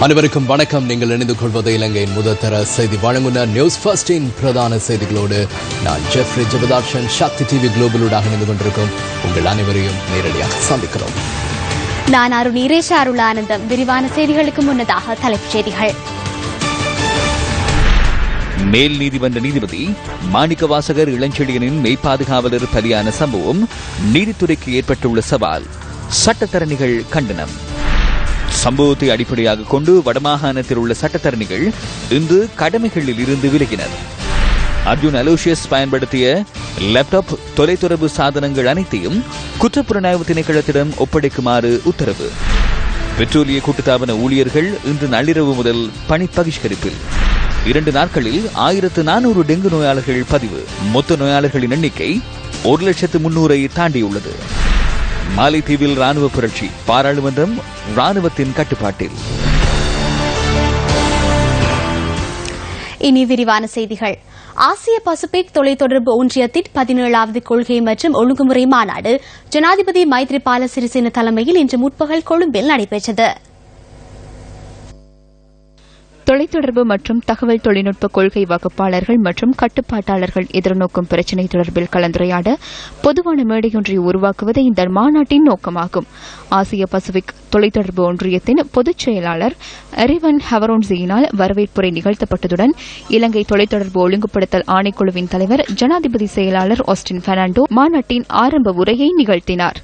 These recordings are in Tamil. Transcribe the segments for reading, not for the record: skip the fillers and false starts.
அனைவருக்கும் வணக்கம். நீங்கள் இணைந்து கொள்வது இலங்கையின் முதற்தர செய்தி வழங்குனர் நியூஸ் ஃபர்ஸ்டின் பிரதான செய்திகளோடு நான் ஜெஃப்ரி ஜெபதார்ஷன். சக்தி டிவி குளோபலூடாக இணைந்து கொண்டிருக்கும் உங்கள் அனைவரையும் நேரடியாக சந்திக்கிறோம். நான் அருணீரேஷ அருளானந்தம். விரிவான செய்திகளுக்கு முன்னதாக தலைப்புச் செய்திகள். மேல் நீதிமன்ற நீதிபதி மாணிக்கவாசகர் இளஞ்செழியனின் மெய்ப்பாதுகாவலர் பலியான சம்பவம் நீதித்துறைக்கு ஏற்பட்டுள்ள சவால், சட்டத்தரணிகள் கண்டனம். சம்பவத்தை அடிப்படையாக கொண்டு வடமாகாணத்தில் உள்ள சட்டத்தரணிகள் இன்று கடமைகளில் இருந்து விலகினர். அர்ஜுன் அலோசியஸ் பயன்படுத்திய லேப்டாப், தொலைத்தொடர்பு சாதனங்கள் அனைத்தையும் குற்றப்புலனாய்வு திணைக்களத்திடம் ஒப்படைக்குமாறு உத்தரவு. பெட்ரோலிய கூட்டுத்தாபன ஊழியர்கள் இன்று நள்ளிரவு முதல் பணி பகிஷ்கரிப்பில். 2 நாட்களில் 1400 டெங்கு நோயாளர்கள் பதிவு. மொத்த நோயாளர்களின் எண்ணிக்கை 1,300,000 தாண்டியுள்ளது. மாலைத்தீவில் ராணுவ புரட்சி, பாராளுமன்றம் ராணுவத்தின் கட்டுப்பாட்டில். இனி விரிவான செய்திகள். ஆசிய பசிபிக் தொலைத்தொடர்பு ஒன்றியத்தின் 17வது கொள்கை மற்றும் ஒழுங்குமுறை மாநாடு ஜனாதிபதி மைத்ரிபால சிறிசேன தலைமையில் இன்று முற்பகல் கொழும்பில் நடைபெற்றது. தொலைத்தொடர்பு மற்றும் தகவல் தொழில்நுட்ப கொள்கை வகுப்பாளர்கள் மற்றும் கட்டுப்பாட்டாளர்கள் எதிர்நோக்கும் பிரச்சினை தொடர்பில் கலந்துரையாட பொதுவான மேடையொன்றை உருவாக்குவது இந்த மாநாட்டின் நோக்கமாகும். ஆசிய பசிபிக் தொலைத்தொடர்பு ஒன்றியத்தின் பொதுச் செயலாளர் எரிவன் ஹவரோன்சியினால் வரவேற்புரை நிகழ்த்தப்பட்டதுடன் இலங்கை தொலைத்தொடர்பு ஒழுங்குபடுத்தல் ஆணைக்குழுவின் தலைவர் ஜனாதிபதி செயலாளர் ஆஸ்டின் பெர்னாண்டோ மாநாட்டின் ஆரம்ப உரையை நிகழ்த்தினார்.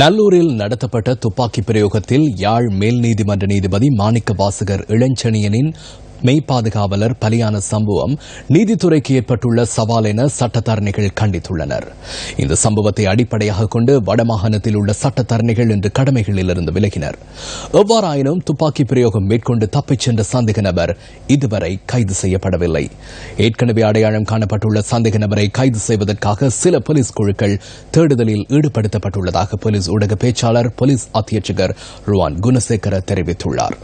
நல்லூரில் நடத்தப்பட்ட துப்பாக்கி பிரயோகத்தில் யாழ் மேல் நீதிமன்ற நீதிபதி மாணிக்கவாசகர் இளஞ்செழியனின் மெய்ப்பாதுகாவலர் பலியான சம்பவம் நீதித்துறைக்கு ஏற்பட்டுள்ள சவால் என சட்டத்தரணிகள் கண்டித்துள்ளனர். இந்த சம்பவத்தை அடிப்படையாக கொண்டு வடமாகாணத்தில் உள்ள சட்டத்தரணிகள் இன்று கடமைகளிலிருந்து விலகினர். எவ்வாறாயினும் துப்பாக்கி பிரயோகம் மேற்கொண்டு தப்பிச் சென்ற சந்தேக நபர் இதுவரை கைது செய்யப்படவில்லை. ஏற்கனவே அடையாளம் காணப்பட்டுள்ள சந்தேக நபரை கைது செய்வதற்காக சில போலீஸ் குழுக்கள் தேடுதலில் ஈடுபடுத்தப்பட்டுள்ளதாக போலீஸ் ஊடக பேச்சாளர் போலீஸ் அத்தியட்சகர் ருவான் குணசேகர தெரிவித்துள்ளார்.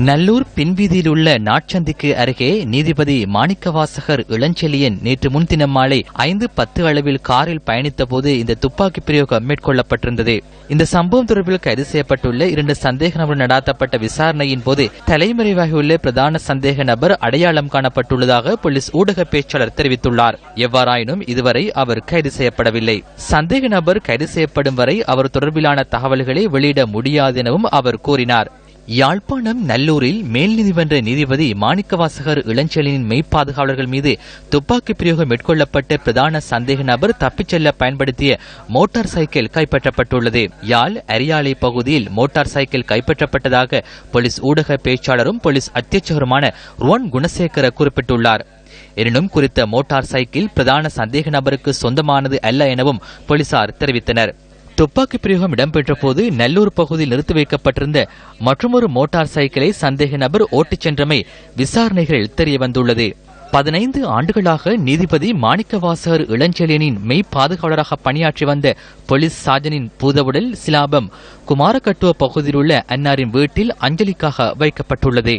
நல்லூர் பின்வீதியில் உள்ள நாட்சந்திக்கு அருகே நீதிபதி மாணிக்கவாசகர் இளஞ்செழியன் நேற்று முன்தினம் மாலை 5:10 அளவில் காரில் பயணித்த போது இந்த துப்பாக்கி பிரயோகம் மேற்கொள்ளப்பட்டிருந்தது. இந்த சம்பவம் தொடர்பில் கைது செய்யப்பட்டுள்ள 2 சந்தேக நபர் நடாத்தப்பட்ட விசாரணையின் போது தலைமறைவாகியுள்ள பிரதான சந்தேக நபர் அடையாளம் காணப்பட்டுள்ளதாக போலீஸ் ஊடக பேச்சாளர் தெரிவித்துள்ளார். எவ்வாறாயினும் இதுவரை அவர் கைது செய்யப்படவில்லை. சந்தேக நபர் கைது செய்யப்படும் வரை அவர் தொடர்பிலான தகவல்களை வெளியிட முடியாது எனவும் அவர் கூறினார். யாழ்ப்பாணம் நல்லூரில் மேல் நீதிமன்ற நீதிபதி மாணிக்கவாசகர் இளஞ்செழியனின் மெய்ப்பாதுகாவலர்கள் மீது துப்பாக்கி பிரயோகம் மேற்கொள்ளப்பட்ட பிரதான சந்தேக நபர் தப்பிச் செல்ல பயன்படுத்திய மோட்டார் சைக்கிள் கைப்பற்றப்பட்டுள்ளது. யாழ் அரியாலை பகுதியில் மோட்டார் சைக்கிள் கைப்பற்றப்பட்டதாக போலீஸ் ஊடக பேச்சாளரும் போலீஸ் அத்தியட்சகருமான ருவான் குணசேகர குறிப்பிட்டுள்ளார். எனினும் குறித்த மோட்டார் சைக்கிள் பிரதான சந்தேக நபருக்கு சொந்தமானது அல்ல எனவும் போலீசார் தெரிவித்தனர். துப்பாக்கி பிரயோகம் இடம்பெற்ற போது நல்லூர் பகுதியில் நிறுத்தி வைக்கப்பட்டிருந்த மற்றொரு மோட்டார் சைக்கிளை சந்தேக நபர் ஓட்டிச் சென்றமை விசாரணைகளில் தெரியவந்துள்ளது. 15 ஆண்டுகளாக நீதிபதி மாணிக்கவாசகர் இளஞ்செழியனின் மெய் பாதுகாவலராக பணியாற்றி வந்த போலீஸ் சார்ஜனின் பூதவுடல் சிலாபம் குமாரகட்டுவ பகுதியில் உள்ள அன்னாரின் வீட்டில் அஞ்சலிக்காக வைக்கப்பட்டுள்ளது.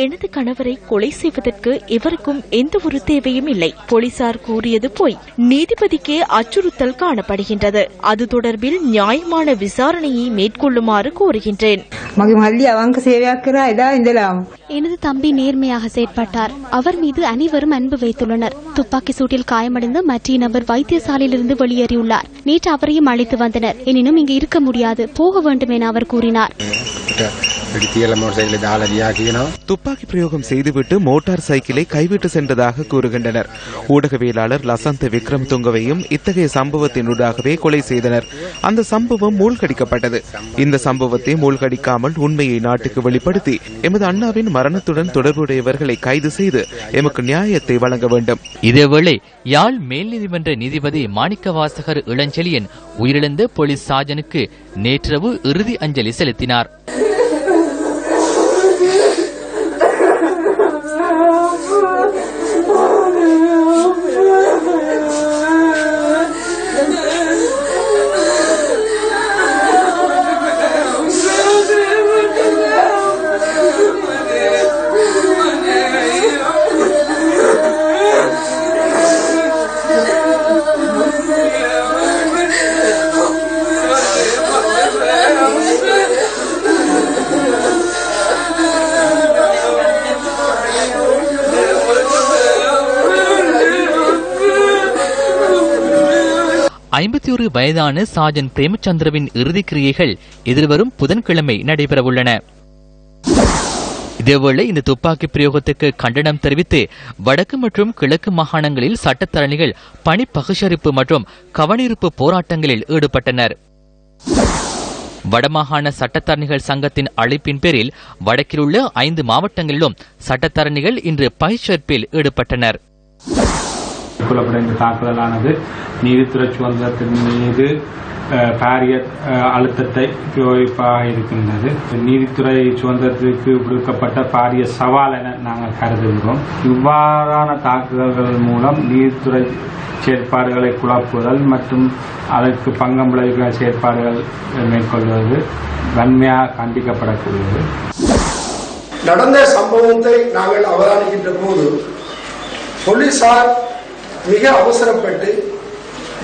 எனது கணவரை கொலை செய்வதற்கு இவருக்கும் எந்த ஒரு தேவையும் இல்லை. போலீசார் கூறியது போய். நீதிபதிக்கே அச்சுறுத்தல் காணப்படுகின்றது. அது தொடர்பில் நியாயமான விசாரணையை மேற்கொள்ளுமாறு கோருகின்றேன். எனது தம்பி நேர்மையாக செயற்பட்டார். அவர் மீது அனைவரும் அன்பு வைத்துள்ளனர். துப்பாக்கி சூட்டில் காயமடைந்து மற்ற நபர் வைத்தியசாலையிலிருந்து வெளியேறியுள்ளார். நேற்று அவரையும் அழைத்து வந்தனர். எனினும் இங்கு இருக்க முடியாது, போக வேண்டும் என அவர் கூறினார். துப்பாக்கி பிரயோகம் செய்துவிட்டு மோட்டார் சைக்கிளை கைவிட்டு சென்றதாக கூறுகின்றனர். ஊடகவியலாளர் லசந்த விக்ரம் துங்கவையும் இத்தகைய சம்பவத்தினூடாகவே கொலை செய்தனர். அந்த சம்பவம் மூழ்கடிக்கப்பட்டது. இந்த சம்பவத்தை மூழ்கடிக்காமல் உண்மையை நாட்டுக்கு வெளிப்படுத்தி எமது அண்ணாவின் மரணத்துடன் தொடர்புடையவர்களை கைது செய்து எமக்கு நியாயத்தை வழங்க வேண்டும். இதேவேளை யாழ் மேல் நீதிமன்ற நீதிபதி மாணிக்கவாசகர் இளஞ்செழியன் உயிரிழந்த போலீஸ் சார்ஜனுக்கு நேற்றிரவு இறுதி அஞ்சலி செலுத்தினார். 51 வயதான சாஜன் பிரேமச்சந்திரவின் இறுதிக் கிரியைகள் எதிர்வரும் புதன்கிழமை நடைபெறவுள்ளன. இதேவேளை இந்த துப்பாக்கி பிரயோகத்துக்கு கண்டனம் தெரிவித்து வடக்கு மற்றும் கிழக்கு மாகாணங்களில் சட்டத்தரணிகள் பணி பகிஷ்கரிப்பு மற்றும் கவனிருப்பு போராட்டங்களில் ஈடுபட்டனர். வடமாகாண சட்டத்தரணிகள் சங்கத்தின் அழைப்பின் பேரில் வடக்கிலுள்ள 5 மாவட்டங்களிலும் சட்டத்தரணிகள் இன்று பகிஷ்கரிப்பில் ஈடுபட்டனர். இந்த தாக்குதலானது நீதித்துறை சுதந்திரத்தின் மீது பாரிய அழுத்தத்தை பிரயோகிப்பாக இருக்கின்றது. நீதித்துறை சுதந்திரத்திற்கு விடுக்கப்பட்ட பாரிய சவால் என நாங்கள் கருதுகிறோம். இவ்வாறான தாக்குதல்கள் மூலம் நீதித்துறை செயற்பாடுகளை குழப்புதல் மற்றும் அதற்கு பங்கம் விளைவிக்கிற செயற்பாடுகள் மேற்கொள்வது வன்மையாக கண்டிக்கப்படக்கூடியது. நடந்த சம்பவத்தை நாங்கள் அவதானிக்கின்ற போது போலீசார் மிக அவசரப்பட்டு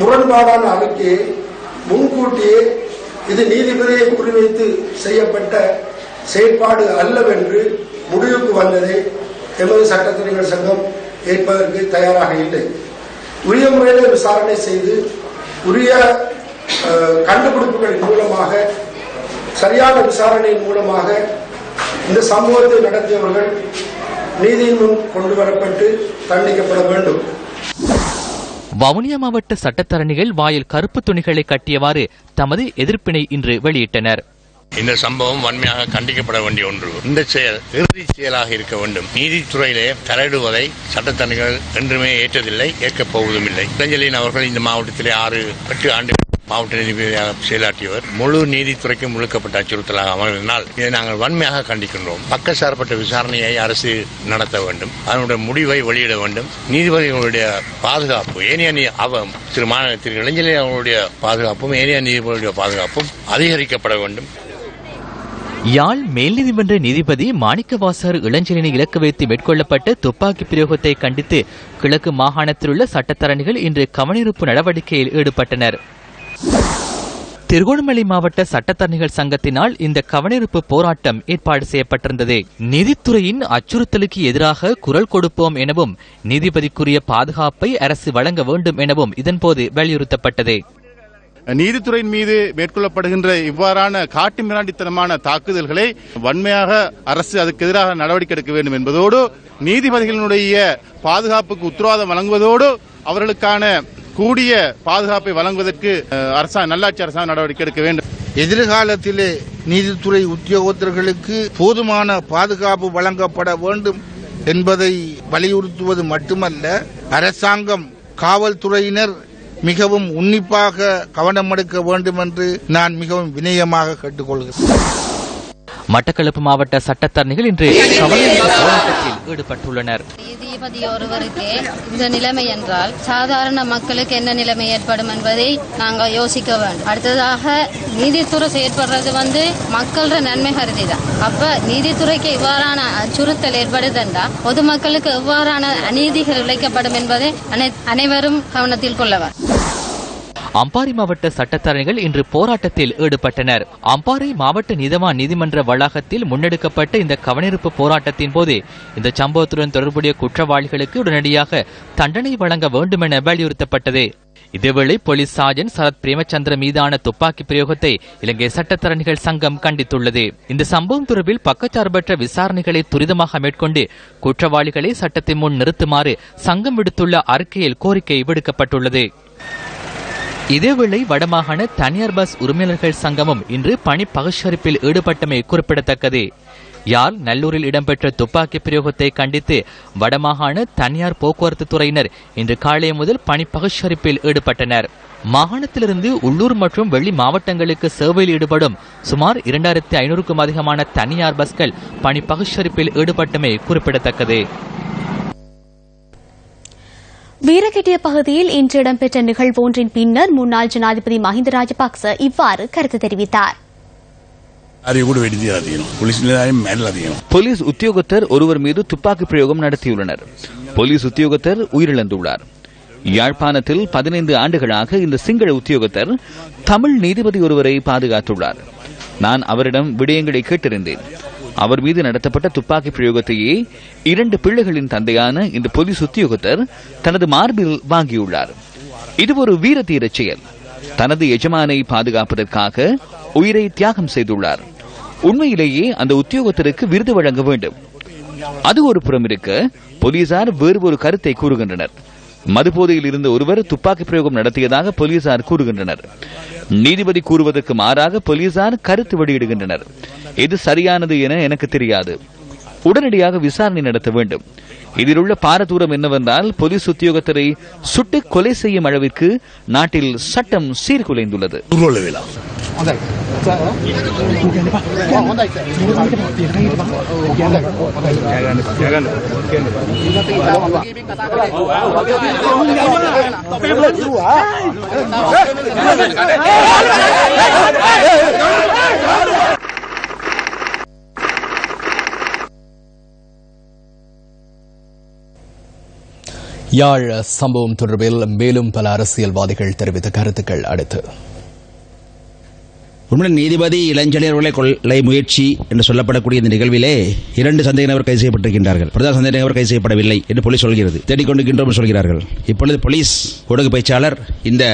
முரண்பாடான அறிக்கையை முன்கூட்டியே இது நீதிபதியை குறிவைத்து செய்யப்பட்ட செயற்பாடு அல்லவென்று முடிவுக்கு வந்ததை எமது சட்டத்தரணிகள் சங்கம் ஏற்பதற்கு தயாராக இல்லை. உரிய முறையில் விசாரணை செய்து உரிய கண்டுபிடிப்புகளின் மூலமாக சரியான விசாரணையின் மூலமாக இந்த சம்பவத்தை நடத்தியவர்கள் நீதியின் முன் கொண்டுவரப்பட்டு தண்டிக்கப்பட வேண்டும். வவுனியா மாவட்ட சட்டத்தரணிகள் வாயில் கருப்பு துணிகளை கட்டியவாறு தமது எதிர்ப்பினை இன்று வெளியிட்டனர். இந்த சம்பவம் வன்மையாக கண்டிக்கப்பட வேண்டிய ஒன்று. இந்த செயல் இறுதி செயலாக இருக்க வேண்டும். நீதித்துறையிலே தலையிடுவதை சட்டத்தரணிகள் என்றுமே ஏற்றதில்லை, ஏற்கப் போவதும் இல்லை. இளஞ்செழியன் அவர்கள் இந்த மாவட்டத்திலே 6-8 ஆண்டுகள் மாவட்ட நீதிபதியாக செயலாற்றியவர். முழு நீதித்துறைக்கும் முழுக்கப்பட்ட அச்சுறுத்தலாக அமைவதனால் இதை நாங்கள் வன்மையாக கண்டிக்கின்றோம். பக்கச்சார்பற்ற விசாரணையை அரசு நடத்த வேண்டும், அதனுடைய முடிவை வெளியிட வேண்டும். நீதிபதிகளுடைய பாதுகாப்பு ஏனைய திரு இளஞ்செழியன் அவர்களுடைய பாதுகாப்பும் ஏனைய நீதிபதிகளுடைய பாதுகாப்பும் அதிகரிக்கப்பட வேண்டும். யாழ் மேல் நீதிமன்ற நீதிபதி மாணிக்கவாசகர் இளஞ்செழியனை இலக்கு வைத்து மேற்கொள்ளப்பட்ட துப்பாக்கி பிரயோகத்தை கண்டித்து கிழக்கு மாகாணத்தில் உள்ள சட்டத்தரணிகள் இன்று கவனிருப்பு நடவடிக்கையில் ஈடுபட்டனர். திருகோணமலை மாவட்ட சட்டத்தரணிகள் சங்கத்தினால் இந்த கவனிருப்பு போராட்டம் ஏற்பாடு செய்யப்பட்டிருந்தது. நீதித்துறையின் அச்சுறுத்தலுக்கு எதிராக குரல் கொடுப்போம் எனவும் நீதிபதிக்குரிய பாதுகாப்பை அரசு வழங்க வேண்டும் எனவும் இதன்போது வலியுறுத்தப்பட்டது. நீதித்துறையின் மீது மேற்கொள்ளப்படுகின்ற இவ்வாறான காட்டு மிராண்டித்தனமான தாக்குதல்களை வன்மையாக அரசு அதுக்கு எதிராக நடவடிக்கை எடுக்க வேண்டும் என்பதோடு நீதிபதிகளினுடைய பாதுகாப்புக்கு உத்தரவாதம் வழங்குவதோடு அவர்களுக்கான கூடிய பாதுகாப்பை வழங்குவதற்கு நல்லாட்சி அரசாங்கம் நடவடிக்கை எடுக்க வேண்டும். எதிர்காலத்திலே நீதித்துறை உத்தியோகத்தர்களுக்கு போதுமான பாதுகாப்பு வழங்கப்பட வேண்டும் என்பதை வலியுறுத்துவது மட்டுமல்ல, அரசாங்கம் காவல்துறையினர் மிகவும் உன்னிப்பாக கவனம் எடுக்க வேண்டும் என்று நான் மிகவும் வினயமாக கேட்டுக்கொள்கிறேன். மட்டக்களப்பு மாவட்ட சட்டத்தரணிகள் இன்று போராட்டத்தில் ஈடுபட்டுள்ளனர். நீதிபதி ஒருவருக்கு இந்த நிலைமை என்றால் சாதாரண மக்களுக்கு என்ன நிலைமை ஏற்படும் என்பதை நாங்கள் யோசிக்க வேண்டும். அடுத்ததாக நீதித்துறை செயற்படுறது மக்களோட நன்மை கருதிதான். அப்ப நீதித்துறைக்கு இவ்வாறான அச்சுறுத்தல் ஏற்படுதுண்டா பொதுமக்களுக்கு எவ்வாறான அநீதிகள் இழைக்கப்படும் என்பதை அனைவரும் கவனத்தில் கொள்ளவர். அம்பாறை மாவட்ட சட்டத்தரணிகள் இன்று போராட்டத்தில் ஈடுபட்டனர். அம்பாறை மாவட்ட நீதவான் நீதிமன்ற வளாகத்தில் முன்னெடுக்கப்பட்ட இந்த கவனிருப்பு போராட்டத்தின் போது இந்த சம்பவத்துடன் தொடர்புடைய குற்றவாளிகளுக்கு உடனடியாக தண்டனை வழங்க வேண்டும் என வலியுறுத்தப்பட்டது. இதேவேளை போலீஸ் சார்ஜன் சரத் பிரேமச்சந்திர மீதான துப்பாக்கி பிரயோகத்தை இலங்கை சட்டத்தரணிகள் சங்கம் கண்டித்துள்ளது. இந்த சம்பவம் தொடர்பில் பக்கச்சார்பற்ற விசாரணைகளை துரிதமாக மேற்கொண்டு குற்றவாளிகளை சட்டத்தின் முன் நிறுத்துமாறு சங்கம் விடுத்துள்ள அறிக்கையில் கோரிக்கை விடுக்கப்பட்டுள்ளது. இதேவேளை வடமாகாண தனியார் பஸ் உரிமையாளர்கள் சங்கமும் இன்று பணி பகிஷ்கரிப்பில் ஈடுபட்டமை குறிப்பிடத்தக்கது. யாழ் நல்லூரில் இடம்பெற்ற துப்பாக்கி பிரயோகத்தை கண்டித்து வடமாகாண தனியார் போக்குவரத்து துறையினர் இன்று காலை முதல் பணி பகிஷ்கரிப்பில் ஈடுபட்டனர். மாகாணத்திலிருந்து உள்ளூர் மற்றும் வெளி மாவட்டங்களுக்கு சேவையில் ஈடுபடும் சுமார் 2500க்கும் அதிகமான தனியார் பஸ்கள் பணி பகிஷ்கரிப்பில் ஈடுபட்டமை குறிப்பிடத்தக்கது. வீரகெட்டிய பகுதியில் இன்று இடம்பெற்ற நிகழ்வு ஒன்றின் பின்னர் முன்னாள் ஜனாதிபதி மஹிந்த ராஜபக்ச இவ்வாறு கருத்து தெரிவித்தார். போலீஸ் உத்தியோகத்தர் ஒருவர் மீது துப்பாக்கி பிரயோகம் நடத்தியுள்ளனர். போலீஸ் உத்தியோகத்தர் உயிரிழந்துள்ளார். யாழ்ப்பாணத்தில் 15 ஆண்டுகளாக இந்த சிங்கள உத்தியோகத்தர் தமிழ் நீதிபதி ஒருவரை பாதுகாத்துள்ளார். நான் அவரிடம் விடயங்களை கேட்டிருந்தேன். அவர் மீது நடத்தப்பட்ட துப்பாக்கி பிரயோகத்தையே 2 பிள்ளைகளின் தந்தையான இந்த போலீஸ் உத்தியோகத்தர் தனது மார்பில் வாங்கியுள்ளார். இது ஒரு வீர தீர செயல். தனது எஜமானை பாதுகாப்பதற்காக உயிரை தியாகம் செய்துள்ளார். உண்மையிலேயே அந்த உத்தியோகத்தருக்கு விருது வழங்க வேண்டும். அது ஒரு புறம் இருக்க, போலீசார் வேறு ஒரு கருத்தை கூறுகின்றனர். மதுபோதையில் இருந்த ஒருவர் துப்பாக்கி பிரயோகம் நடத்தியதாக போலீசார் கூறுகின்றனர். நீதிபதி கூறுவதற்கு மாறாக போலீசார் கருத்து வெளியிடுகின்றனர். எது சரியானது என எனக்கு தெரியாது. உடனடியாக விசாரணை நடத்த வேண்டும். இதில் உள்ள பாரதூரம் என்னவென்றால், போலீஸ் உத்தியோகத்தரை சுட்டு கொலை செய்யும் அளவிற்கு நாட்டில் சட்டம் சீர்குலைந்துள்ளது. யாழ் சம்பவம் தொடர்பில் மேலும் பல அரசியல்வாதிகள் தெரிவித்த கருத்துக்கள் அடுத்து. உண்மையில் நீதிபதி இளஞ்செழியன் அவர்களை கொலை முயற்சி என்று சொல்லப்படக்கூடிய இந்த நிகழ்விலே 2 சந்தேக நபர் கைது செய்யப்பட்டிருக்கின்றார்கள். பிரதான சந்தேக நபர் கைது செய்யப்படவில்லை என்று போலீஸ் சொல்கிறது. தேடிக்கொண்டிருக்கின்றோம் சொல்கிறார்கள். இப்பொழுது போலீஸ் ஊடக பேச்சாளர் இந்த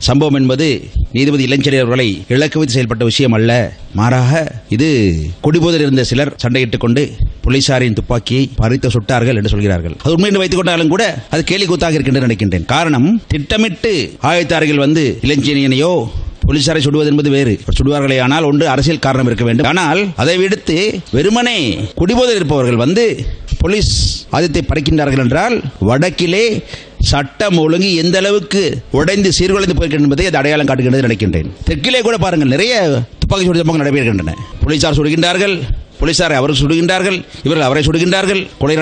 சம்பவம் என்பது நீதிபதி இளஞ்செழியன் அவர்களை இலக்கு வைத்து செயல்பட்ட விஷயம் அல்ல, மாறாக இது குடிபோதையில் இருந்த சிலர் சண்டையிட்டுக் கொண்டு போலீசாரின் துப்பாக்கியை பறித்து சுட்டார்கள் என்று சொல்கிறார்கள். அது உண்மை என்று வைத்துக் கொண்டாலும் கூட அது கேலி கூத்தாக இருக்கின்றது நினைக்கின்றேன். காரணம், திட்டமிட்டு ஆயத்தார்கள் வந்து இளஞ்செழியனையோ போலீசாரை சுடுவது என்பது வேறு. சுடுவார்களே ஆனால் ஒன்று அரசியல் காரணம் இருக்க வேண்டும். ஆனால் அதை விடுத்து வெறுமனே குடிபோதையில் இருப்பவர்கள் வந்து போலீஸ் ஆதித்தை பறிக்கின்றார்கள் என்றால் வடக்கிலே சட்டம் ஒழுங்கு எந்த அளவுக்கு உடைந்து சீர்குலைந்து போயிருக்கிறது என்பதை அது அடையாளம் காட்டுகின்றது நினைக்கின்றேன். தெற்கிலே கூட பாருங்கள், நிறைய துப்பாக்கி சூடு சம்பவங்கள் நடைபெறுகின்றன. போலீசார் சுடுகின்றார்கள், போலீசாரை அவர்கள் சுடுகின்றார்கள், இவர்கள் அவரை சுடுகின்றார்கள், கொலை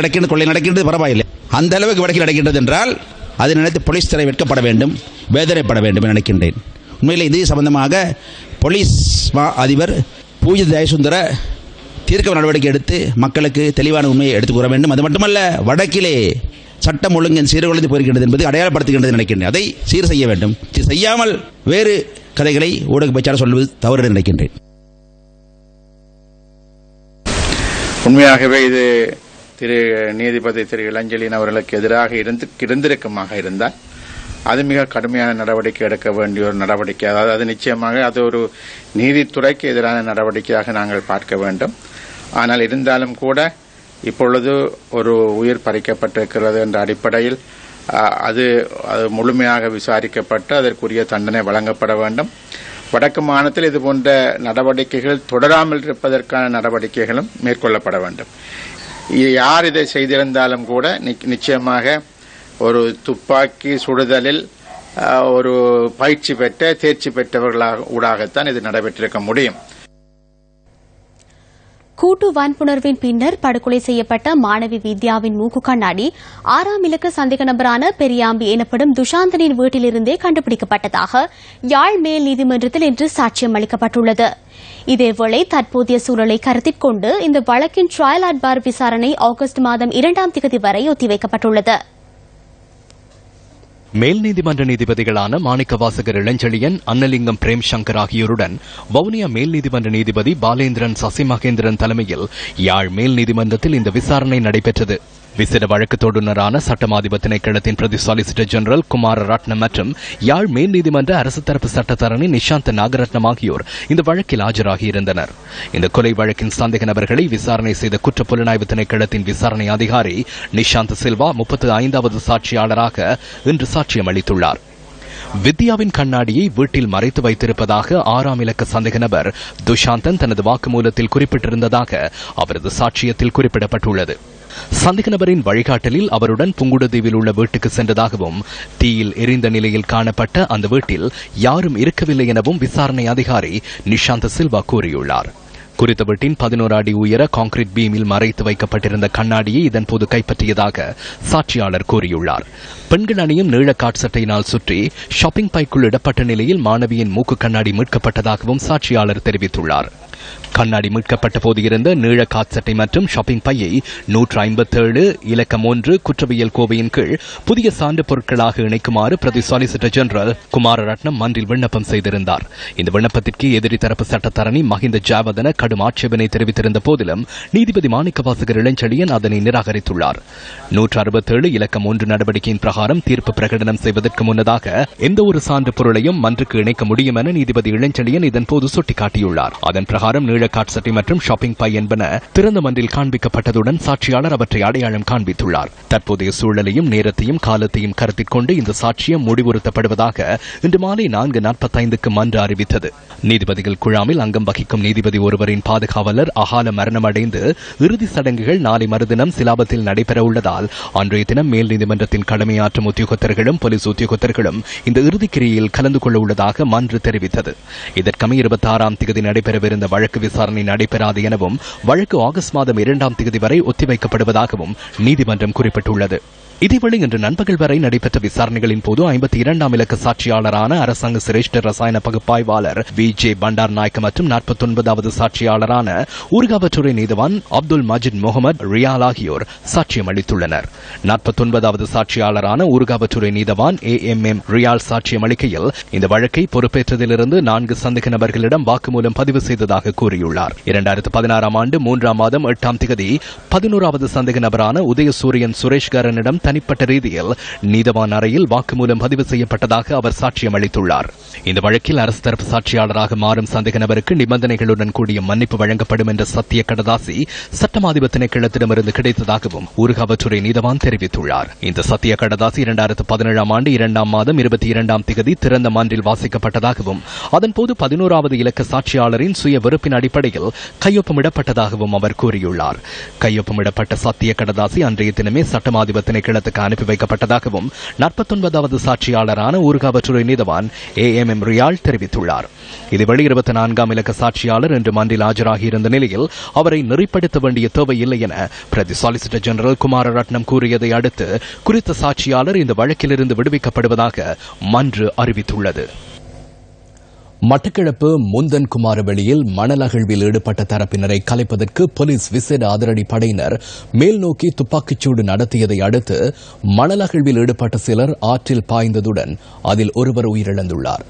நடக்கின்றது பரவாயில்லை. அந்த அளவுக்கு வடக்கில் நடக்கின்றது என்றால் அதை நினைத்து போலீஸ் துறை வெட்கப்பட வேண்டும், வேதனைப்பட வேண்டும் நினைக்கின்றேன். உண்மையில் இது சம்பந்தமாக போலீஸ் அதிபர் பூஜித் ஜெயசுந்தர தீர்க்க நடவடிக்கை எடுத்து மக்களுக்கு தெளிவான உண்மையை எடுத்துக் கூற வேண்டும். அது மட்டுமல்ல, வடக்கிலே சட்டம் ஒழுங்கு சீர்குலைந்து போயிருக்கின்றது என்பது அடையாளப்படுத்துகின்றது நினைக்கின்றேன். அதை சீர் செய்ய வேண்டும். செய்யாமல் வேறு கதைகளை ஊடக பேச்சாளர் சொல்வது தவறு நினைக்கின்றேன். உண்மையாகவே இது நீதிபதி திரு இளஞ்செழியன் அவர்களுக்கு எதிராக இருந்திருக்குமாக இருந்தால் அது மிக கடுமையான நடவடிக்கை எடுக்க வேண்டிய ஒரு நடவடிக்கை. அதாவது அது நிச்சயமாக அது ஒரு நீதித்துறைக்கு எதிரான நடவடிக்கையாக நாங்கள் பார்க்க வேண்டும். ஆனால் இருந்தாலும் கூட இப்பொழுது ஒரு உயிர் பறிக்கப்பட்டிருக்கிறது என்ற அடிப்படையில் அது முழுமையாக விசாரிக்கப்பட்டு அதற்குரிய தண்டனை வழங்கப்பட வேண்டும். வடக்கு மாநிலத்தில் இதுபோன்ற நடவடிக்கைகள் தொடராமல் இருப்பதற்கான நடவடிக்கைகளும் மேற்கொள்ளப்பட வேண்டும். யார் இதை செய்திருந்தாலும் கூட நிச்சயமாக ஒரு துப்பாக்கி சுடுதலில் ஒரு பயிற்சி பெற்ற தேர்ச்சி பெற்றவர்களாக ஊடாகத்தான் இது நடைபெற்றிருக்க முடியும். கூட்டு வன்புணர்வின் பின்னர் படுகொலை செய்யப்பட்ட மாணவி வித்யாவின் மூக்கு கண்ணாடி 6ஆம் இலக்க சந்தேக நபரான பெரியாம்பி எனப்படும் துஷாந்தனின் வீட்டிலிருந்தே கண்டுபிடிக்கப்பட்டதாக யாழ் மேல் நீதிமன்றத்தில் இன்று சாட்சியம் அளிக்கப்பட்டுள்ளது. இதேவேளை தற்போதைய சூழலை கருத்தில் கொண்டு இந்த வழக்கின் ட்ரையல் அட்பார் விசாரணை ஆகஸ்ட் மாதம் 2ஆம் தேதி வரை ஒத்திவைக்கப்பட்டுள்ளது. மேல் நீதிமன்ற நீதிபதிகளான மாணிக்கவாசகர் இளஞ்செழியன், அன்னலிங்கம் பிரேம் சங்கர் ஆகியோருடன் வவுனியா மேல் நீதிமன்ற நீதிபதி பாலேந்திரன் சசிமகேந்திரன் தலைமையில் யாழ் மேல் நீதிமன்றத்தில் இந்த விசாரணை நடைபெற்றது. விசேட வழக்கு தொடுநரான சட்டமாதிப திணைக்களத்தின் பிரதி சொலிசிட்டர் ஜெனரல் குமார ரட்னம் மற்றும் யாழ் மேல் நீதிமன்ற அரசு தரப்பு சட்டத்தரணி நிஷாந்த் நாகரத்னம் ஆகியோர் இந்த வழக்கில் ஆஜராகியிருந்தனர். இந்த கொலை வழக்கின் சந்தேக நபர்களை விசாரணை செய்த குற்றப்புலனாய்வு திணைக்களத்தின் விசாரணை அதிகாரி நிஷாந்த் சில்வா 35வது சாட்சியாளராக இன்று சாட்சியம் அளித்துள்ளார். வித்யாவின் கண்ணாடியை வீட்டில் மறைத்து வைத்திருப்பதாக 6ஆம் இலக்க சந்தேக நபர் துஷாந்தன் தனது வாக்குமூலத்தில் குறிப்பிட்டிருந்ததாக அவரது சாட்சியத்தில் குறிப்பிடப்பட்டுள்ளது. சந்தேக நபரின் வழிகாட்டலில் அவருடன் புங்குடுதீவில் உள்ள வீட்டுக்கு சென்றதாகவும் தீயில் எரிந்த நிலையில் காணப்பட்ட அந்த வீட்டில் யாரும் இருக்கவில்லை எனவும் விசாரணை அதிகாரி நிஷாந்த் சில்வா கூறியுள்ளார். குறித்த வீட்டின் 11 அடி உயர கான்கிரீட் பீமில் மறைத்து வைக்கப்பட்டிருந்த கண்ணாடியை இதன்போது கைப்பற்றியதாக சாட்சியாளர் கூறியுள்ளார். பெண்கள் அணியும் நீள காட் சட்டையினால் சுற்றி ஷாப்பிங் பைக்குள் இடப்பட்ட நிலையில் மாணவியின் மூக்கு கண்ணாடி மீட்கப்பட்டதாகவும் சாட்சியாளர் தெரிவித்துள்ளார். கண்ணாடி மீட்கப்பட்ட போது இருந்த நீள காட் சட்டை மற்றும் ஷாப்பிங் பையை 157 இலக்கம் 1 குற்றவியல் கோவையின் கீழ் புதிய சான்று பொருட்களாக இணைக்குமாறு பிரதி சொலிசிட்டர் ஜெனரல் குமார ரட்னம் மன்றில் விண்ணப்பம் செய்திருந்தார். இந்த விண்ணப்பத்திற்கு எதிரி தரப்பு சட்டத்தரணி மஹிந்த ஜாவதன கடும் ஆட்சேபனை தெரிவித்திருந்த போதிலும் நீதிபதி மாணிக்கவாசகர் இளஞ்செழியன் அதனை நிராகரித்துள்ளார். 167 இலக்கம் 1 நடவடிக்கையின் பிரகாரம் தீர்ப்பு பிரகடனம் செய்வதற்கு முன்னதாக எந்த ஒரு சான்று பொருளையும் மன்றுக்கு இணைக்க முடியும் என நீதிபதி இளஞ்செழியன் இதன்போது சுட்டிக்காட்டியுள்ளார். அதன் பிரகாரம் நீள காட்சட்டை மற்றும் ஷாப்பிங் பை என்பன திறந்த மன்றில் காண்பிக்கப்பட்டதுடன் சாட்சியாளர் அவற்றை அடையாளம் காண்பித்துள்ளார். தற்போதைய சூழலையும் நேரத்தையும் காலத்தையும் கருத்தில் கொண்டு இந்த சாட்சியம் முடிவுறுத்தப்படுவதாக இன்று மாலை 4:45க்கு மன்று அறிவித்தது. நீதிபதிகள் குழாமில் அங்கம் வகிக்கும் நீதிபதி ஒருவரின் பாதுகாவலர் அகால மரணமடைந்து இறுதி சடங்குகள் நாளை மறுதினம் சிலாபத்தில் நடைபெற உள்ளதால் அன்றைய தினம் மேல் நீதிமன்றத்தின் கடமையாற்றும் உத்தியோகத்தர்களும் போலீஸ் உத்தியோகத்தர்களும் இந்த இறுதிக்கிரியில் கலந்து கொள்ள உள்ளதாக மன்று தெரிவித்தது. இதற்கமை 26ஆம் தேதி நடைபெறவிருந்த வழக்கு விசாரணை நடைபெறாது எனவும் வழக்கு ஆகஸ்ட் மாதம் 2ஆம் தேதி வரை ஒத்திவைக்கப்படுவதாகவும் நீதிமன்றம் குறிப்பிட்டுள்ளது. இதேவேளை இன்று நண்பகல் வரை நடைபெற்ற விசாரணைகளின் போது 52ஆம் இலக்க சாட்சியாளரான அரசாங்க சிரேஷ்ட ரசாயன பகுப்பாய்வாளர் வி.ஜே. பண்டார் நாயக்க மற்றும் 49வது சாட்சியாளரான ஊர்காவற்றுறை நீதிவான் அப்துல் மஜித் முகமது ரியால் ஆகியோர் சாட்சியம் அளித்துள்ளனர். 49வது சாட்சியாளரான ஊர்காவற்றுறை நீதிவான் A.M.M. ரியால் சாட்சியம் அளிக்கையில் இந்த வழக்கை பொறுப்பேற்றதிலிருந்து 4 சந்தேக நபர்களிடம் வாக்குமூலம் பதிவு செய்ததாக கூறியுள்ளார். 2016ஆம் ஆண்டு 3ஆம் மாதம் 8ஆம் தேதி 11வது சந்தேக நபரான உதயசூரியன் சுரேஷ்கரனிடம் தனிப்பட்ட ரீதியில் நீதவான் அறையில் வாக்குமூலம் பதிவு செய்யப்பட்டதாக அவர் சாட்சியம் அளித்துள்ளார். இந்த வழக்கில் அரசு தரப்பு சாட்சியாளராக மாறும் சந்தேக நபருக்கு நிபந்தனைகளுடன் கூடிய மன்னிப்பு வழங்கப்படும் என்ற சத்திய கடதாசி சட்டமாதிப திணைக்களத்திடமிருந்து கிடைத்ததாகவும் ஊர்காவற்றுறை நீதவான் தெரிவித்துள்ளார். இந்த சத்திய கடதாசி 2017ஆம் ஆண்டு 2ஆம் மாதம் 22ஆம் தேதி திறந்த மன்றில் வாசிக்கப்பட்டதாகவும் அதன்போது 11வது இலக்க சாட்சியாளரின் சுய வெறுப்பின் அடிப்படையில் கையொப்பமிடப்பட்டதாகவும் அவர் கூறியுள்ளார். கையொப்பமிடப்பட்ட சத்திய கடதாசி அன்றைய தினமே சட்டமாதிப திணைக்களத்துக்கு அனுப்பி வைக்கப்பட்டதாகவும் 49வது சாட்சியாளரான ஊர்காவற்றுறை நீதவான் A.M.M. ரியால் தெரிவித்துள்ளார். இதுவரை 24ஆம் இலக்க சாட்சியாளர் இன்று மன்றில் ஆஜராகியிருந்த நிலையில் அவரை நெறிப்படுத்த வேண்டிய தேவையில்லை என பிரதி சாலிசிட்டர் ஜெனரல் குமாரரட்னம் கூறியதை அடுத்து குறித்த சாட்சியாளர் இந்த வழக்கிலிருந்து விடுவிக்கப்படுவதாக மன்று அறிவித்துள்ளது. மட்டக்களப்பு முந்தன் குமாரவெளியில் மணல் அகழ்வில் ஈடுபட்ட தரப்பினரை கலைப்பதற்கு போலீஸ் விசேட அதிரடி படையினர் மேல் நோக்கி துப்பாக்கிச்சூடு நடத்தியதை அடுத்து மணல் அகழ்வில் ஈடுபட்ட சிலர் ஆற்றில் பாய்ந்ததுடன் அதில் ஒருவர் உயிரிழந்துள்ளார்.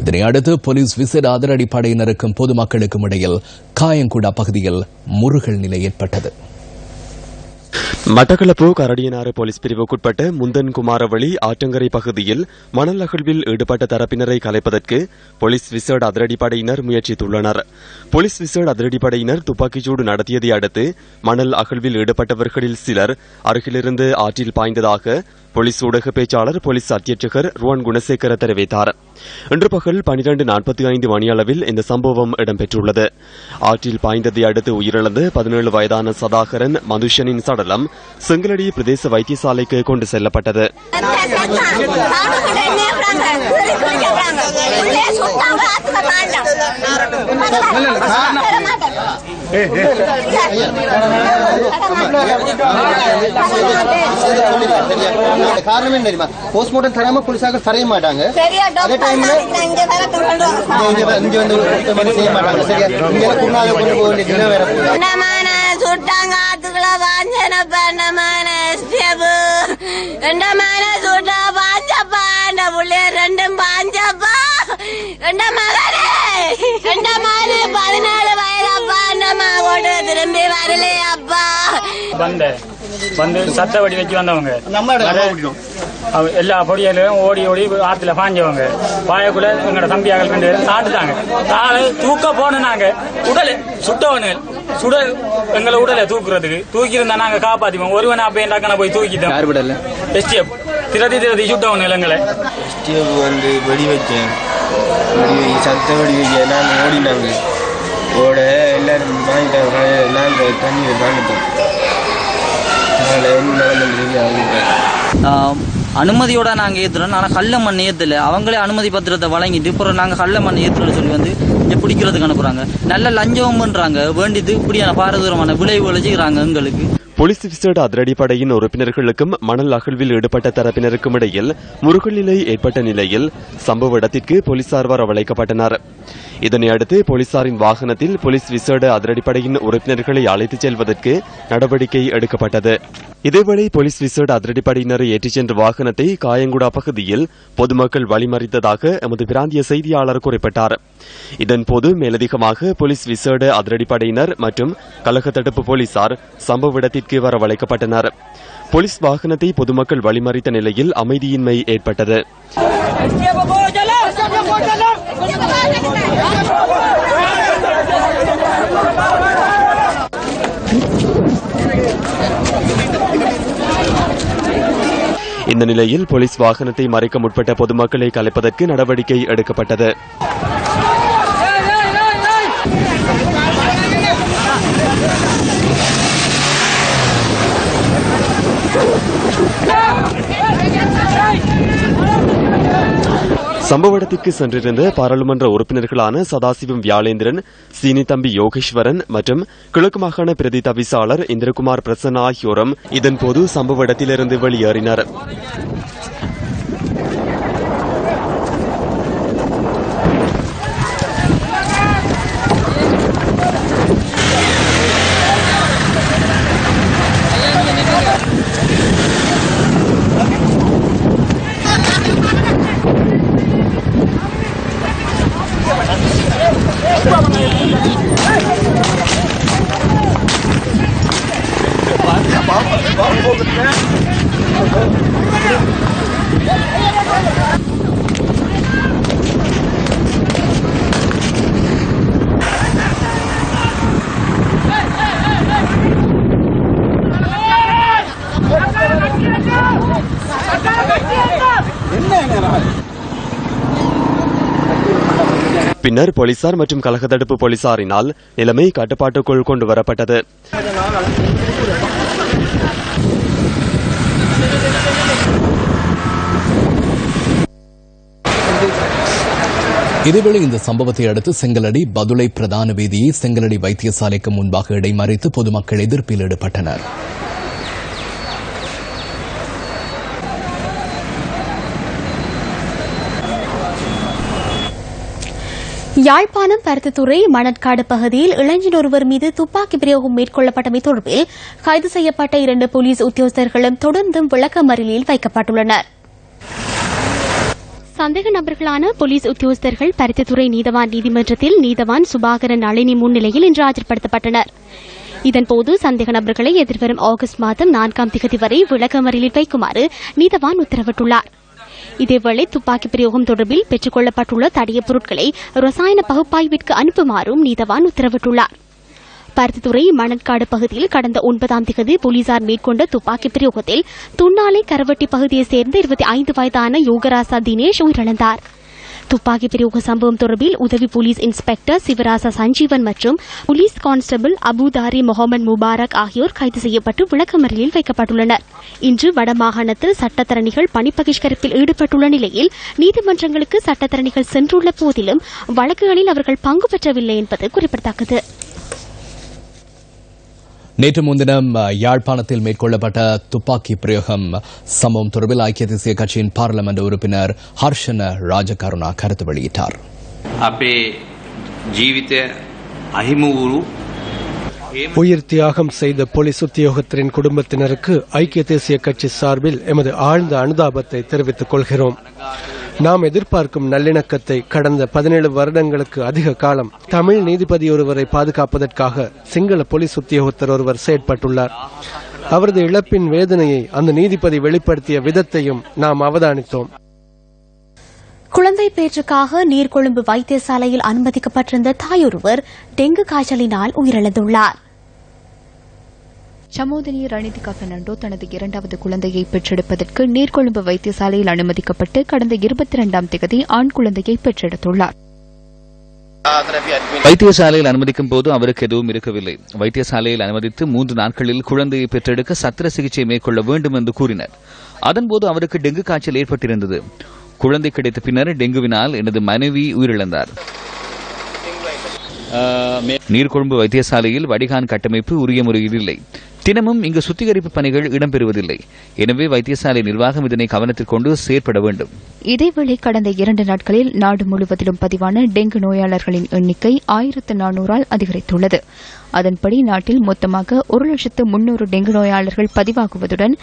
இதனை அடுத்து போலீஸ் விசேட அதிரடி படையினருக்கும் பொதுமக்களுக்கும் இடையில் காயங்குடா பகுதியில் முறுகல் நிலை ஏற்பட்டது. மட்டக்களப்பு கரடியனாறு போலீஸ் பிரிவுக்குட்பட்ட முந்தன் குமாரவழி ஆற்றங்கரை பகுதியில் மணல் அகழ்வில் ஈடுபட்ட தரப்பினரை கலைப்பதற்கு போலீஸ் விசேட அதிரடிப்படையினர் முயற்சித்துள்ளனர். போலீஸ் விசேட அதிரடிப்படையினர் துப்பாக்கிச்சூடு நடத்தியதை அடுத்து மணல் அகழ்வில் ஈடுபட்டவர்களில் சிலர் அருகிலிருந்து ஆற்றில் பாய்ந்ததாக போலீஸ் ஊடக பேச்சாளர் போலீஸ் அத்தியட்சகர் ருவான் குணசேகர தெரிவித்தார். இன்று பகல் 12:45 மணியளவில் இந்த சம்பவம் இடம்பெற்றுள்ளது. ஆற்றில் பாய்ந்ததை அடுத்து உயிரிழந்த 17 வயதான சதாகரன் மதுஷனின் சடலம் செங்கலடி பிரதேச வைத்தியசாலைக்கு கொண்டு செல்லப்பட்டது. காரணம் என்ன தெரியுமா? போஸ்ட்மார்ட்டம் தராம போலீஸாக தரைய மாட்டாங்க. அதே டைம்ல இங்க வந்து செய்ய மாட்டாங்க. சரியா இங்க குருநாத கொண்டு போக வேண்டிய வேற சுட்டாங்க ஆத்துக்குள்ள வாஞ்சன பண்ணமான ஸ்டெபு ரெண்டமான சுட்டா பாஞ்சப்பா அந்த புள்ளே ரெண்டும் பாஞ்சப்பா ரெண்ட மகனே ரெண்ட மகனே 14 வயதப்பா அந்த மகோடு திரும்பி வரலே அப்பா வந்து சத்த வடி வச்சு வந்தவங்க எல்லா பொடியிலும் ஓடி ஓடி ஆத்துல பாஞ்சவங்க பாயக்குள்ள எங்களோட தம்பியாக 2 பேரும் சாட்டுட்டாங்க. தூக்க போனாங்க உடலை சுட்டவனுகள் சுட எங்களை உடலை தூக்குறதுக்கு தூக்கி இருந்தா நாங்க காப்பாத்திப்போம். ஒருவன் அப்ப போய் தூக்கிட்டோம். எஸ்டிஎஃப் திரதி சுட்டவனுகள் எங்களை எஸ்டிஎஃப் வந்து வெடி வச்சேன். சத்த வெடி வைக்க நாங்க ஓடினாங்க. ஓட எல்லாரும் வாங்கிட்டாங்க. நாங்க தண்ணீரை தாண்டிட்டோம். அனுமதியோட நாங்க ஏத்துறோம். ஆனா கள்ள மண் ஏத்துல அவங்களே அனுமதி பத்திரத்தை வழங்கிட்டு அப்புறம் நாங்க கள்ள மண் ஏத்துறோம்னு சொல்லி வந்து இங்க பிடிக்கிறதுக்கு அனுப்புறாங்க. நல்ல லஞ்சம் பண்றாங்க. வேண்டியது இப்படியான பாரதூரமான விளைவுகளை செய்யறாங்க எங்களுக்கு. போலீஸ் விசேட அதிரடிப்படையின் உறுப்பினர்களுக்கும் மணல் அகழ்வில் ஈடுபட்ட தரப்பினருக்கும் இடையில் முருகல் நிலை ஏற்பட்ட நிலையில் சம்பவ இடத்திற்கு போலீசார் வரவழைக்கப்பட்டனர். இதனையடுத்து போலீசாரின் வாகனத்தில் போலீஸ் விசேட அதிரடிப்படையின் உறுப்பினர்களை அழைத்துச் செல்வதற்கு நடவடிக்கை எடுக்கப்பட்டது. இதேவேளை போலீஸ் விசேட அதிரடிப்படையினரை ஏற்றிச் சென்ற வாகனத்தை காயங்குடா பகுதியில் பொதுமக்கள் வழிமறித்ததாக எமது பிராந்திய செய்தியாளர் குறிப்பிட்டார். இதன்போது மேலதிகமாக போலீஸ் விசேட அதிரடிப்படையினர் மற்றும் கலக தடுப்பு போலீசார் சம்பவ இடத்திற்கு வரவழைக்கப்பட்டனர். போலீஸ் வாகனத்தை பொதுமக்கள் வழிமறித்த நிலையில் அமைதியின்மை ஏற்பட்டது. இந்த நிலையில் போலீஸ் வாகனத்தை மறைக்க முற்பட்ட பொதுமக்களை கலைப்பதற்கு நடவடிக்கை எடுக்கப்பட்டது. சம்பவ இடத்திற்கு சென்றிருந்த பாராளுமன்ற உறுப்பினர்களான சதாசிவம் வியாழேந்திரன், சீனித்தம்பி யோகேஸ்வரன் மற்றும் கிழக்கு மாகாண பிரதி தவிசாளர் இந்திரகுமார் பிரசன்னா ஆகியோரும் இதன்போது சம்பவ இடத்திலிருந்து வெளியேறினர். பின்னர் போலீசார் மற்றும் கலக தடுப்பு போலீசாரினால் நிலைமை கட்டுப்பாட்டுக்குள் கொண்டு வரப்பட்டது. இதேவேளை இந்த சம்பவத்தை அடுத்து செங்கலடி பதுளை பிரதான வீதியை செங்கலடி வைத்தியசாலைக்கு முன்பாக இடைமறித்து பொதுமக்கள் எதிர்ப்பில் ஈடுபட்டனர். யாழ்ப்பாணம் பருத்தித்துறை மணற்காடு பகுதியில் இளைஞர் ஒருவர் மீது துப்பாக்கி பிரயோகம் மேற்கொள்ளப்பட்டமை தொடர்பில் கைது செய்யப்பட்ட 2 போலீஸ் உத்தியோகஸ்தர்களும் தொடர்ந்தும் விளக்கமறியலில் வைக்கப்பட்டுள்ளனர். சந்தேக நபர்களான போலீஸ் உத்தியோகஸ்தர்கள் பருத்தித்துறை நீதவான் நீதிமன்றத்தில் நீதவான் சுபாகரன் நளினி முன்னிலையில் இன்று ஆஜர்படுத்தப்பட்டனர். இதன்போது சந்தேக நபர்களை எதிர்வரும் ஆகஸ்ட் மாதம் 4ஆம் தேதி வரை விளக்கமறியலில் வைக்குமாறு நீதவான் உத்தரவிட்டுள்ளார். இதேவேளை துப்பாக்கி பிரயோகம் தொடர்பில் பெற்றுக் கொள்ளப்பட்டுள்ள தடயப் பொருட்களை ரசாயன பகுப்பாய்விற்கு அனுப்புமாறும் நீதவான் உத்தரவிட்டுள்ளார். பருத்தித்துறை மணற்காடு பகுதியில் கடந்த 9ஆம் தேதி போலீசார் மேற்கொண்ட துப்பாக்கி பிரயோகத்தில் துண்ணாலை கரவட்டி பகுதியைச் சேர்ந்த 25 வயதான யோகராசா தினேஷ் உயிரிழந்தார். துப்பாக்கி பிரயோக சம்பவம் தொடர்பில் உதவி போலீஸ் இன்ஸ்பெக்டர் சிவராசா சஞ்சீவன் மற்றும் போலீஸ் கான்ஸ்டபிள் அபுதாரி முகமது முபாரக் ஆகியோர் கைது செய்யப்பட்டு விளக்கமறியலில் வைக்கப்பட்டுள்ளனர். இன்று வடமாகாணத்தில் சட்டத்தரணிகள் பணிப்பகிஷ்கரிப்பில் ஈடுபட்டுள்ள நிலையில் நீதிமன்றங்களுக்கு சட்டத்தரணிகள் சென்றுள்ள போதிலும் வழக்குகளில் அவர்கள் பங்கு பெற்றவில்லை என்பது குறிப்பிடத்தக்கது. நேற்று முன்தினம் யாழ்ப்பாணத்தில் மேற்கொள்ளப்பட்ட துப்பாக்கி பிரயோகம் சம்பவம் தொடர்பில் ஐக்கிய தேசிய கட்சியின் பாராளுமன்ற உறுப்பினர் ஹர்ஷன ராஜகருணா கருத்து வெளியிட்டார். உயிர் தியாகம் செய்த போலீஸ் உத்தியோகத்தரின் குடும்பத்தினருக்கு ஐக்கிய தேசிய கட்சி சார்பில் எமது ஆழ்ந்த அனுதாபத்தை தெரிவித்துக் கொள்கிறோம். நாம் எதிர்பார்க்கும் நல்லிணக்கத்தை கடந்த 17 வருடங்களுக்கு அதிக காலம் தமிழ் நீதிபதி ஒருவரை பாதுகாப்பதற்காக சிங்கள போலீஸ் உத்தியோகத்தர் ஒருவர் செயற்பட்டுள்ளார். அவரது இழப்பின் வேதனையை அந்த நீதிபதி வெளிப்படுத்திய விதத்தையும் நாம் அவதானித்தோம். குழந்தை பேற்றுக்காக நீர்கொழும்பு வைத்தியசாலையில் அனுமதிக்கப்பட்டிருந்த தாயொருவர் டெங்கு காய்ச்சலினால் உயிரிழந்துள்ளார். சமோதினி ரணிதிகா பெர்னாண்டோ தனது 2வது குழந்தையை பெற்றெடுப்பதற்கு நீர்கொழும்பு வைத்தியசாலையில் அனுமதிக்கப்பட்டு கடந்த 22ஆம் தேதி ஆண் குழந்தையை பெற்றெடுத்துள்ளார். வைத்தியசாலையில் அனுமதிக்கும் போது அவருக்கு எதுவும் இருக்கவில்லை. வைத்தியசாலையில் அனுமதித்து 3 நாட்களில் குழந்தையை பெற்றெடுக்க சத்திர சிகிச்சை மேற்கொள்ள வேண்டும் என்று கூறினர். அதன்போது அவருக்கு டெங்கு காய்ச்சல் ஏற்பட்டிருந்தது. குழந்தை கிடைத்த பின்னர் டெங்குவினால் எனது மனைவி உயிரிழந்தார். நீர்கொழும்பு வைத்தியசாலையில் வடிகான் கட்டமைப்பு உரிய முறையில் இல்லை. தினமும் இங்கு சுத்திகரிப்பு பணிகள் இடம்பெறுவதில்லை. எனவே வைத்தியசாலை நிர்வாகம் இதனை கவனத்தில் கொண்டு செயற்பட வேண்டும். இதேவேளை கடந்த 2 நாட்களில் நாடு முழுவதிலும் பதிவான டெங்கு நோயாளர்களின் எண்ணிக்கை 1400 அதிகரித்துள்ளது. அதன்படி நாட்டில் மொத்தமாக 1,300,000 டெங்கு நோயாளர்கள் பதிவாகுவதுடன்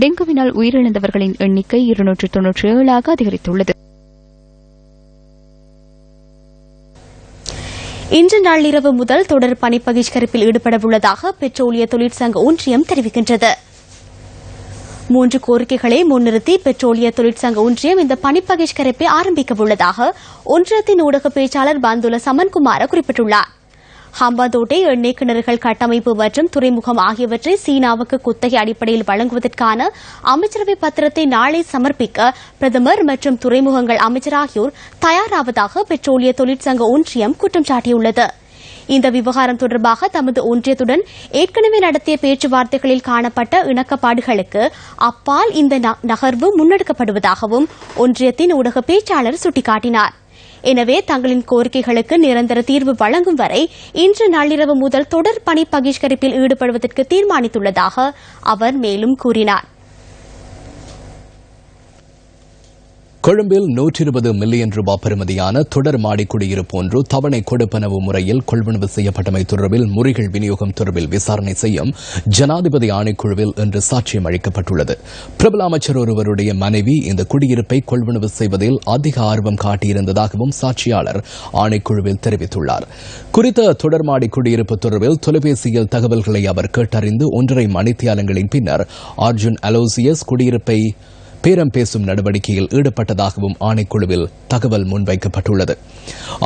டெங்குவினால் உயிரிழந்தவர்களின் எண்ணிக்கை 297 அதிகரித்துள்ளது. இன்று நள்ளிரவு முதல் தொடர் பணி பகிஷ்கரிப்பில் ஈடுபடவுள்ளதாக பெட்ரோலிய தொழிற்சங்க ஒன்றியம் தெரிவிக்கின்றது. 3 கோரிக்கைகளை முன்னிறுத்தி பெட்ரோலிய தொழிற்சங்க ஒன்றியம் இந்த பணி பகிஷ்கரிப்பை ஆரம்பிக்கவுள்ளதாக ஒன்றியத்தின் ஊடக பேச்சாளர் பந்துல சமன்குமார குறிப்பிட்டுள்ளார். ஹம்பாந்தோட்டை எண்ணெய் கிணறுகள் கட்டமைப்பு மற்றும் துறைமுகம் ஆகியவற்றை சீனாவுக்கு குத்தகை அடிப்படையில் வழங்குவதற்கான அமைச்சரவை பத்திரத்தை நாளை சமர்ப்பிக்க பிரதமர் மற்றும் துறைமுகங்கள் அமைச்சர் ஆகியோர் தயாராவதாக பெட்ரோலிய தொழிற்சங்க ஒன்றியம் குற்றம் சாட்டியுள்ளது. இந்த விவகாரம் தொடர்பாக தமது ஒன்றியத்துடன் ஏற்கனவே நடத்திய பேச்சுவார்த்தைகளில் காணப்பட்ட இணக்கப்பாடுகளுக்கு அப்பால் இந்த நகர்வு முன்னெடுக்கப்படுவதாகவும் ஒன்றியத்தின் ஊடக பேச்சாளர் சுட்டிக்காட்டினார். எனவே தங்களின் கோரிக்கைகளுக்கு நிரந்தர தீர்வு வழங்கும் வரை இன்று நள்ளிரவு முதல் தொடர் பணி பகிஷ்கரிப்பில் ஈடுபடுவதற்கு தீர்மானித்துள்ளதாக அவர் மேலும் கூறினார். கொழும்பில் 120 மில்லியன் ரூபாய் பெறுமதியான தொடர் மாடி குடியிருப்பு ஒன்று தவணை கொடுப்பனவு முறையில் கொள்வனவு செய்யப்பட்டமை தொடர்பில் முறிகள் விநியோகம் தொடர்பில் விசாரணை செய்யும் ஜனாதிபதி ஆணைக்குழுவில் இன்று சாட்சியம் அளிக்கப்பட்டுள்ளது. பிரபல அமைச்சர் ஒருவருடைய மனைவி இந்த குடியிருப்பை கொள்வனவு செய்வதில் அதிக ஆர்வம் காட்டியிருந்ததாகவும் சாட்சியாளர் ஆணைக்குழுவில் தெரிவித்துள்ளார். குறித்த தொடர் மாடி குடியிருப்பு தொடர்பில் தொலைபேசியில் தகவல்களை அவர் கேட்டறிந்து 1.5 மணித்தியாலங்களின் பின்னர் அர்ஜுன் அலோசியஸ் குடியிருப்பை பேரம் பேசும் நடவடிக்கையில் ஈடுபட்டதாகவும் ஆணைக்குழுவில் தகவல் முன்வைக்கப்பட்டுள்ளது.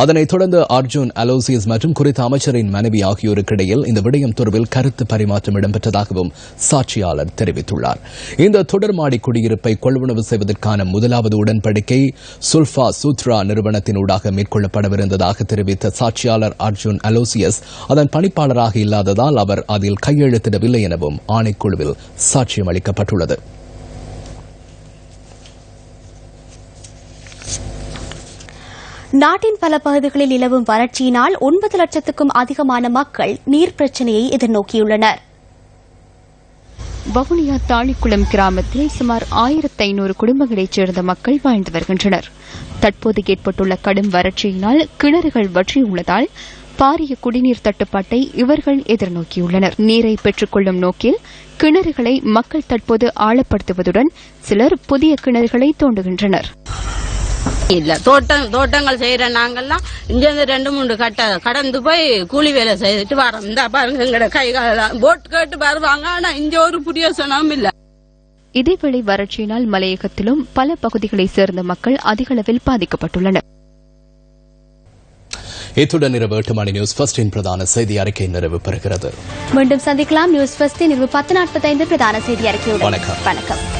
அதனைத் தொடர்ந்து அர்ஜுன் அலோசியஸ் மற்றும் குறித்த அமைச்சரின் மனைவி ஆகியோருக்கிடையில் இந்த விடயம் தொடர்பில் கருத்து பரிமாற்றம் இடம்பெற்றதாகவும் சாட்சியாளர் தெரிவித்துள்ளார். இந்த தொடர் மாடி குடியிருப்பை கொள்வனவு செய்வதற்கான முதலாவது உடன்படிக்கை சுல்பா சூத்ரா நிறுவனத்தினூடாக மேற்கொள்ளப்படவிருந்ததாக தெரிவித்த சாட்சியாளர் அர்ஜுன் அலோசியஸ் அதன் பணிப்பாளராக இல்லாததால் அவர் அதில் கையெழுத்திடவில்லை எனவும் ஆணைக்குழுவில் சாட்சியம் அளிக்கப்பட்டுள்ளது. நாட்டின் பல பகுதிகளில் நிலவும் வறட்சியினால் 9 லட்சத்துக்கும் அதிகமான மக்கள் நீர் பிரச்சினையை எதிர்நோக்கியுள்ளனர். வவுனியா தாளிக்குளம் கிராமத்தில் சுமார் 1500 குடும்பங்களைச் சேர்ந்த மக்கள் வாழ்ந்து வருகின்றனர். தற்போது ஏற்பட்டுள்ள கடும் வறட்சியினால் கிணறுகள் வற்றியுள்ளதால் பாரிய குடிநீர் தட்டுப்பாட்டை இவர்கள் எதிர்நோக்கியுள்ளனர். நீரை பெற்றுக் கொள்ளும் நோக்கில் கிணறுகளை மக்கள் தற்போது ஆழப்படுத்துவதுடன் சிலர் புதிய கிணறுகளை தோண்டுகின்றனர். இல்ல தோட்டங்கள் செய்யற நாங்கெல்லாம் இங்க 2-3 கட்ட கடந்து போய் கூலி வேலை செய்துட்டு வரோம். இந்த பாருங்க எங்கட கைகால போட் கேட்டு வருவாங்க. ஆனா இங்க ஒரு புரியோசனமும் இல்ல. இதேவேளை வறட்சியினால் மலையகத்திலும் பல பகுதிகளைச் சேர்ந்த மக்கள் அதிக அளவில் பாதிக்கப்பட்டுள்ளனர். இத்துடன் இரவு 8 மணி நியூஸ் ஃபர்ஸ்டின் பிரதான செய்தி அறிக்கை நிறைவு பெறுகிறது. மீண்டும் சந்திக்கலாம். நியூஸ் ஃபர்ஸ்டின் இரவு 10:45 பிரதான செய்தி அறிக்கையுடன். வணக்கம்.